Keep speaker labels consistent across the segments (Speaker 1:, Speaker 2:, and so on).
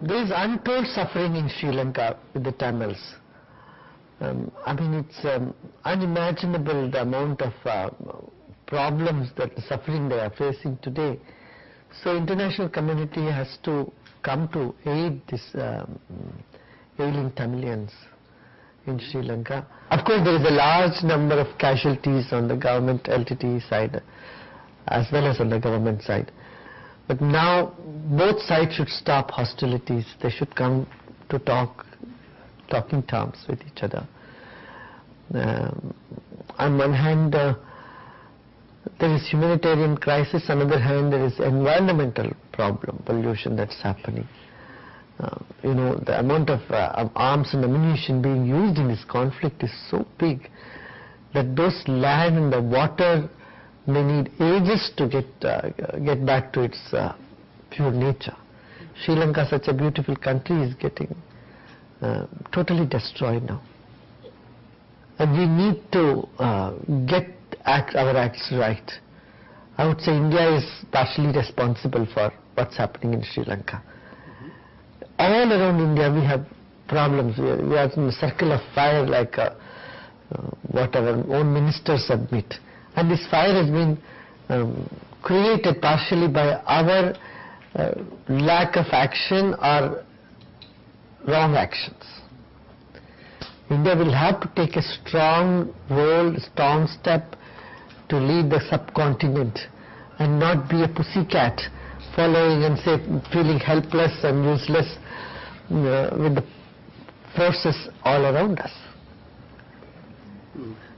Speaker 1: There is untold suffering in Sri Lanka with the Tamils. I mean, it's unimaginable the amount of problems, that suffering they are facing today. So international community has to come to aid this ailing Tamilians in Sri Lanka. Of course, there is a large number of casualties on the government LTTE side as well as on the government side. But now both sides should stop hostilities. They should come to talking terms with each other. On one hand, there is humanitarian crisis. On the other hand, there is environmental problem, pollution that's happening. You know, the amount of arms and ammunition being used in this conflict is so big that those land and the water may need ages to get back to its pure nature. Sri Lanka, such a beautiful country, is getting totally destroyed now. And we need to get our acts right. I would say India is partially responsible for what's happening in Sri Lanka. All around India we have problems. We are in a circle of fire, like what our own ministers admit. And this fire has been created partially by our lack of action or wrong actions. India will have to take a strong role, strong step to lead the subcontinent and not be a pussycat following and feeling helpless and useless with the forces all around us.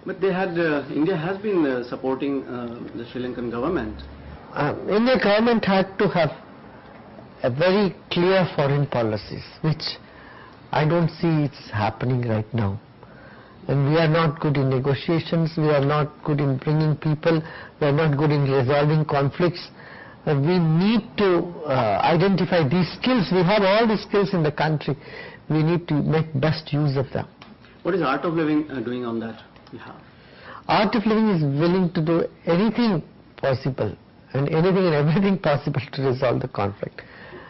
Speaker 2: But they had, India has been supporting the Sri Lankan government.
Speaker 1: Indian government had to have a very clear foreign policies, which I don't see it's happening right now. And we are not good in negotiations, we are not good in bringing people, we are not good in resolving conflicts. We need to identify these skills. We have all the skills in the country. We need to make best use of them.
Speaker 2: What is Art of Living doing on that behalf?
Speaker 1: Art of Living is willing to do anything possible and anything and everything possible to resolve the conflict.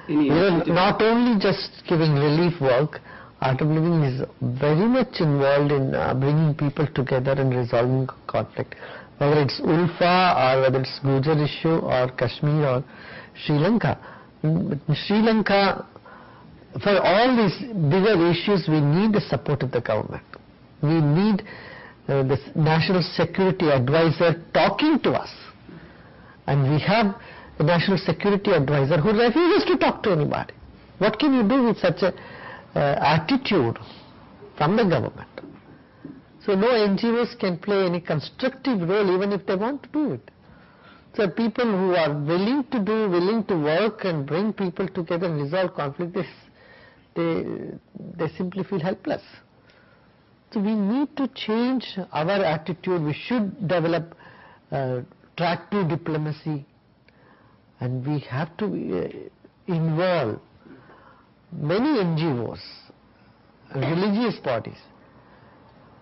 Speaker 1: We are not only just giving relief work. Art of Living is very much involved in bringing people together and resolving conflict. Whether it's Ulfa or whether it's Gujar issue or Kashmir or Sri Lanka. In Sri Lanka, for all these bigger issues, we need the support of the government. We need the National Security Advisor talking to us. And we have a National Security Advisor who refuses to talk to anybody. What can you do with such a attitude from the government? So no NGOs can play any constructive role even if they want to do it. So people who are willing to work and bring people together and resolve conflict, they simply feel helpless. So we need to change our attitude. We should develop track 2 diplomacy, and we have to involve many NGOs, religious bodies.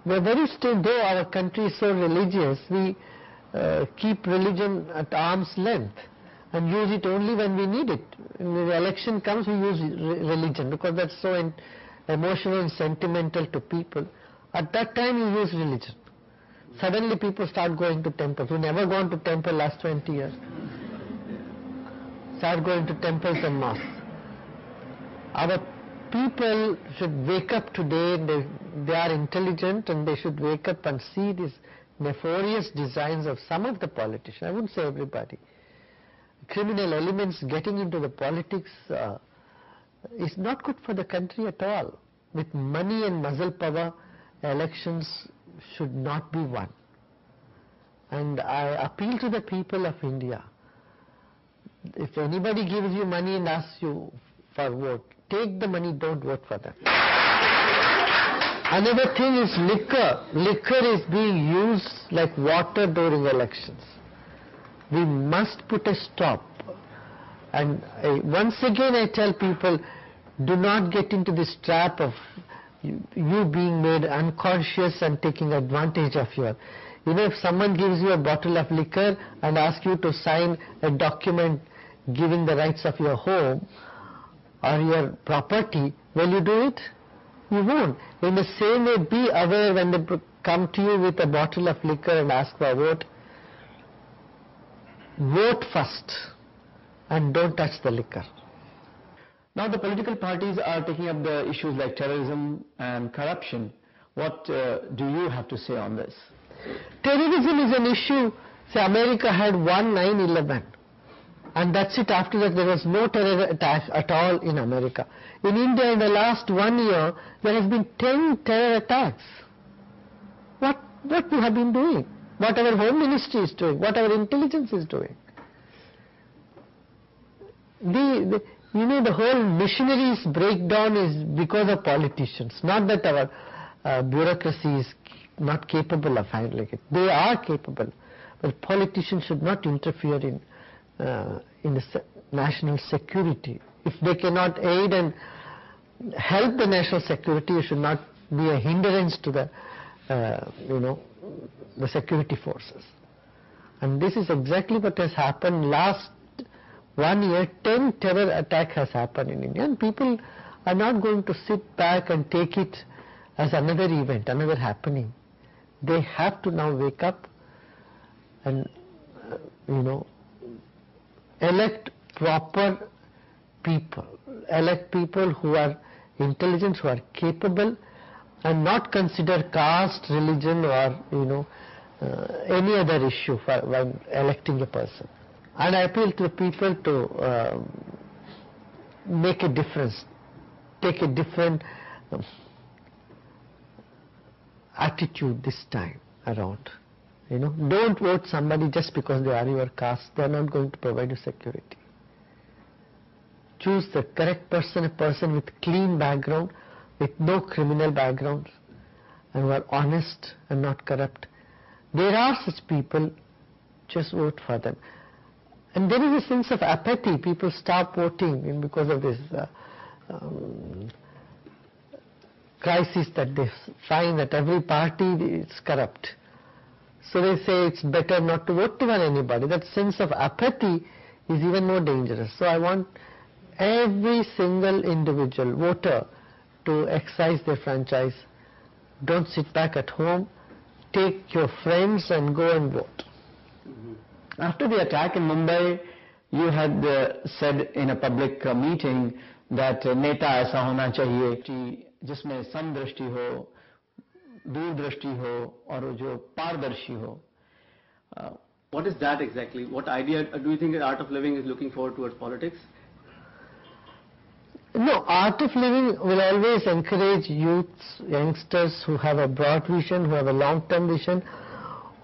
Speaker 1: We are very still, though our country is so religious, we keep religion at arm's length and use it only when we need it. When the election comes, we use religion because that's so emotional and sentimental to people. At that time, you use religion. Suddenly people start going to temples. We've never gone to temple last 20 years. Start going to temples and mosques. Our people should wake up today. They are intelligent and they should wake up and see these nefarious designs of some of the politicians. I wouldn't say everybody. Criminal elements getting into the politics is not good for the country at all. With money and muscle power, elections should not be won. And I appeal to the people of India. If anybody gives you money and asks you for vote, take the money, don't vote for them. Another thing is liquor. Liquor is being used like water during elections. We must put a stop. And once again I tell people, do not get into this trap of you being made unconscious and taking advantage of your. You know, if someone gives you a bottle of liquor and asks you to sign a document giving the rights of your home, or your property, will you do it? You won't. In the same way, be aware when they come to you with a bottle of liquor and ask for a vote. Vote first and don't touch the liquor.
Speaker 3: Now the political parties are taking up the issues like terrorism and corruption. What do you have to say on this?
Speaker 1: Terrorism is an issue. Say America had one 9/11 and that's it. After that there was no terror attack at all in America. In India in the last 1 year there has been 10 terror attacks. What we have been doing? What our Home Ministry is doing? What our intelligence is doing? The whole missionaries breakdown is because of politicians, not that our bureaucracy is not capable of handling it. They are capable, but politicians should not interfere in the national security. If they cannot aid and help the national security, it should not be a hindrance to the the security forces. And this is exactly what has happened. Last 1 year, 10 terror attacks has happened in India, and people are not going to sit back and take it as another event, another happening. They have to now wake up and elect proper people, elect people who are intelligent, who are capable, and not consider caste, religion, or any other issue when electing a person. And I appeal to the people to make a difference, take a different attitude this time around. Don't vote somebody just because they are your caste. They are not going to provide you security. Choose the correct person, a person with clean background, with no criminal background, and who are honest and not corrupt. There are such people, just vote for them. And there is a sense of apathy. People stop voting because of this crisis that they find that every party is corrupt. So they say it's better not to vote for anybody. That sense of apathy is even more dangerous. So I want every single individual voter to exercise their franchise. Don't sit back at home. Take your friends and go and vote.
Speaker 3: After the attack in Mumbai, you had said in a public meeting that नेता ऐसा होना चाहिए जिसमें समदृष्टि हो, दूरदृष्टि हो और जो पारदर्शी हो.
Speaker 2: What is that exactly? What idea do you think the Art of Living is looking forward towards politics?
Speaker 1: No, Art of Living will always encourage youths, youngsters who have a broad vision, who have a long-term vision,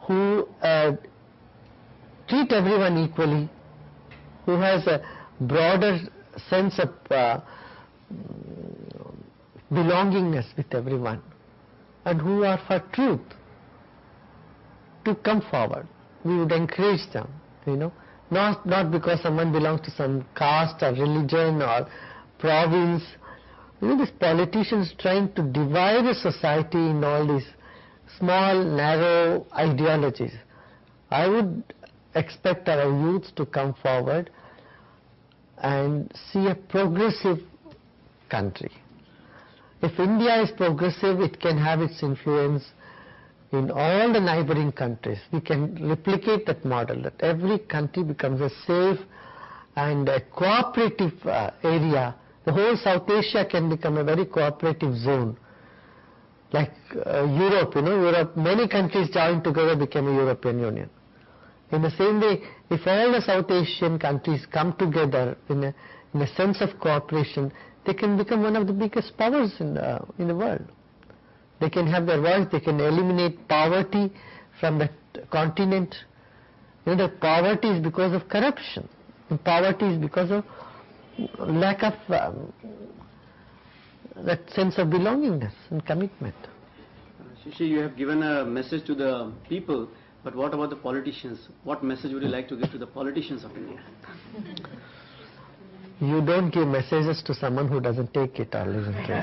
Speaker 1: who treat everyone equally, who has a broader sense of belongingness with everyone, and who are for truth, to come forward. We would encourage them, not because someone belongs to some caste or religion or province. These politicians trying to divide the society in all these small, narrow ideologies. I would expect our youth to come forward and see a progressive country. If India is progressive, it can have its influence in all the neighboring countries. We can replicate that model, that every country becomes a safe and a cooperative area. The whole South Asia can become a very cooperative zone. Like Europe, Europe, many countries joined together became a European Union. In the same way, if all the South Asian countries come together in a sense of cooperation, they can become one of the biggest powers in the world. They can have their voice, they can eliminate poverty from the continent. The poverty is because of corruption. And poverty is because of lack of that sense of belongingness and commitment.
Speaker 2: Shishi, you have given a message to the people, but what about the politicians? What message would you like to give to the politicians of India?
Speaker 1: You don't give messages to someone who doesn't take it or listen to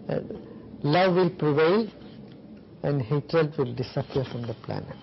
Speaker 1: it. Love will prevail and hatred will disappear from the planet.